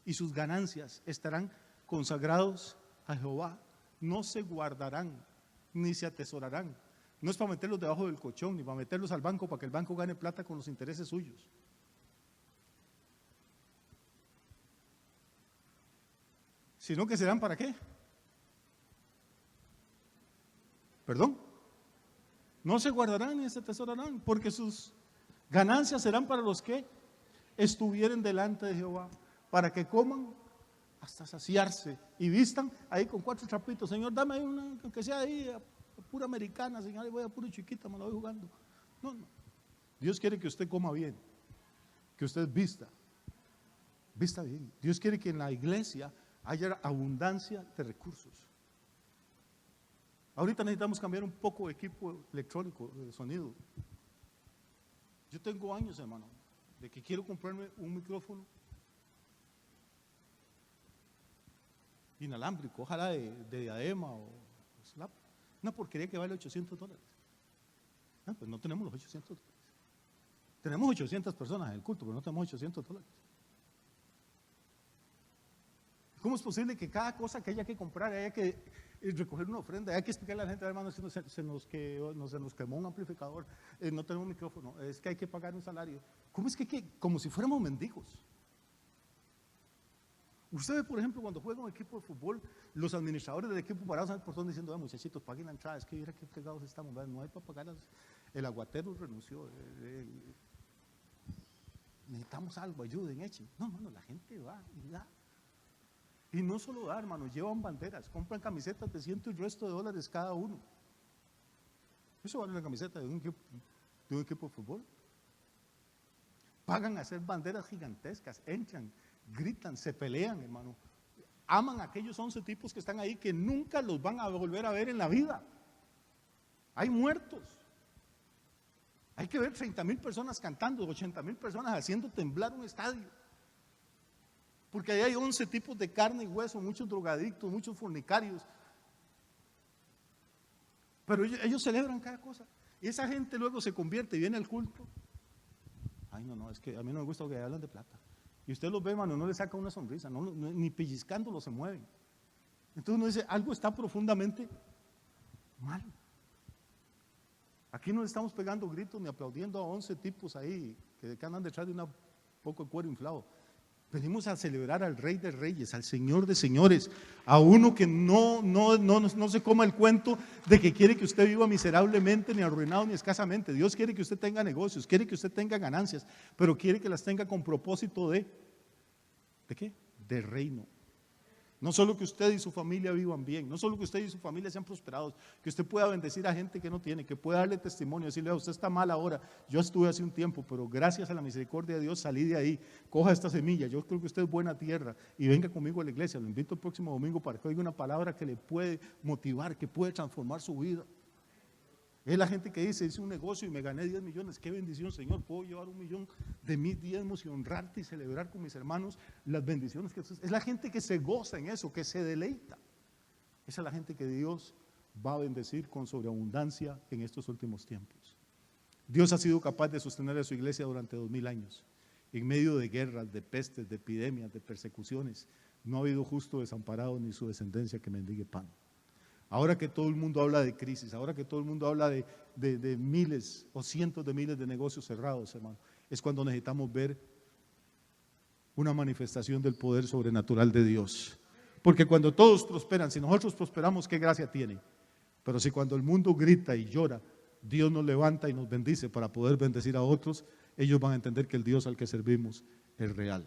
y sus ganancias estarán consagrados a Jehová, no se guardarán ni se atesorarán. No es para meterlos debajo del colchón ni para meterlos al banco para que el banco gane plata con los intereses suyos. Sino que serán ¿para qué? ¿Perdón? No se guardarán ni se atesorarán, porque sus ganancias serán para los que estuvieren delante de Jehová, para que coman hasta saciarse y vistan ahí con 4 trapitos. Señor, dame una, que sea ahí, a pura americana, Señor, y voy a pura chiquita, me la voy jugando. No. Dios quiere que usted coma bien, que usted vista bien. Dios quiere que en la iglesia haya abundancia de recursos. Ahorita necesitamos cambiar un poco de equipo electrónico, de sonido. Yo tengo años, hermano, de que quiero comprarme un micrófono inalámbrico, ojalá de diadema o slap. Una porquería que vale $800. Pues no tenemos los $800. Tenemos 800 personas en el culto, pero no tenemos $800. ¿Cómo es posible que cada cosa que haya que comprar, haya que recoger una ofrenda, hay que explicarle a la gente, hermano, se nos quemó un amplificador, no tenemos micrófono, es que hay que pagar un salario? ¿Cómo es que como si fuéramos mendigos? Usted ve, por ejemplo, cuando juega un equipo de fútbol, los administradores del equipo parados en el portón diciendo, muchachitos, paguen la entrada, es que mira qué fregados estamos, no hay para pagar, el aguatero renunció, necesitamos algo, ayuden, echen. No, hermano, la gente va y da. Y no solo da, hermano, llevan banderas, compran camisetas de ciento y resto de dólares cada uno. Eso vale una camiseta de un equipo de fútbol. Pagan a hacer banderas gigantescas, entran, gritan, se pelean, hermano. Aman a aquellos 11 tipos que están ahí que nunca los van a volver a ver en la vida. Hay muertos. Hay que ver 30,000 personas cantando, 80,000 personas haciendo temblar un estadio. Porque ahí hay 11 tipos de carne y hueso, muchos drogadictos, muchos fornicarios. Pero ellos celebran cada cosa. Y esa gente luego se convierte y viene al culto. Ay, no, es que a mí no me gusta que hablan de plata. Y usted los ve, hermano, no le saca una sonrisa, ni pellizcándolo se mueven. Entonces uno dice, algo está profundamente mal. Aquí no le estamos pegando gritos ni aplaudiendo a 11 tipos ahí que andan detrás de un poco de cuero inflado. Venimos a celebrar al Rey de Reyes, al Señor de Señores, a uno que no se coma el cuento de que quiere que usted viva miserablemente, ni arruinado, ni escasamente. Dios quiere que usted tenga negocios, quiere que usted tenga ganancias, pero quiere que las tenga con propósito ¿de qué? De reino. No solo que usted y su familia vivan bien, no solo que usted y su familia sean prosperados, que usted pueda bendecir a gente que no tiene, que pueda darle testimonio, decirle, usted está mal ahora, yo estuve hace un tiempo, pero gracias a la misericordia de Dios salí de ahí, coja esta semilla, yo creo que usted es buena tierra y venga conmigo a la iglesia, lo invito el próximo domingo para que oiga una palabra que le puede motivar, que puede transformar su vida. Es la gente que dice, hice un negocio y me gané 10 millones, qué bendición, Señor, puedo llevar 1 millón de mis diezmos y honrarte y celebrar con mis hermanos las bendiciones que es la gente que se goza en eso, que se deleita. Esa es la gente que Dios va a bendecir con sobreabundancia en estos últimos tiempos. Dios ha sido capaz de sostener a su iglesia durante 2000 años, en medio de guerras, de pestes, de epidemias, de persecuciones. No ha habido justo desamparado ni su descendencia que mendigue pan. Ahora que todo el mundo habla de crisis, ahora que todo el mundo habla de miles o cientos de miles de negocios cerrados, hermano, es cuando necesitamos ver una manifestación del poder sobrenatural de Dios. Porque cuando todos prosperan, si nosotros prosperamos, ¿qué gracia tiene? Pero si cuando el mundo grita y llora, Dios nos levanta y nos bendice para poder bendecir a otros, ellos van a entender que el Dios al que servimos es real.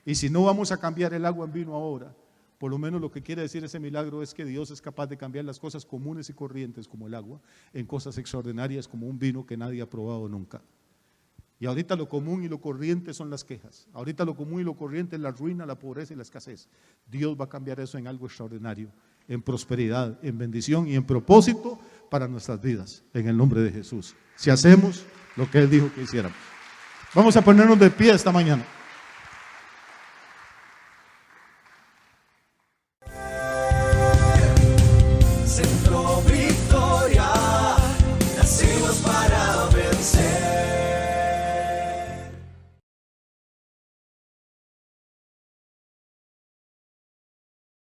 Y si no vamos a cambiar el agua en vino ahora, por lo menos lo que quiere decir ese milagro es que Dios es capaz de cambiar las cosas comunes y corrientes como el agua en cosas extraordinarias como un vino que nadie ha probado nunca. Y ahorita lo común y lo corriente son las quejas. Ahorita lo común y lo corriente es la ruina, la pobreza y la escasez. Dios va a cambiar eso en algo extraordinario, en prosperidad, en bendición y en propósito para nuestras vidas, en el nombre de Jesús. Si hacemos lo que Él dijo que hiciéramos. Vamos a ponernos de pie esta mañana.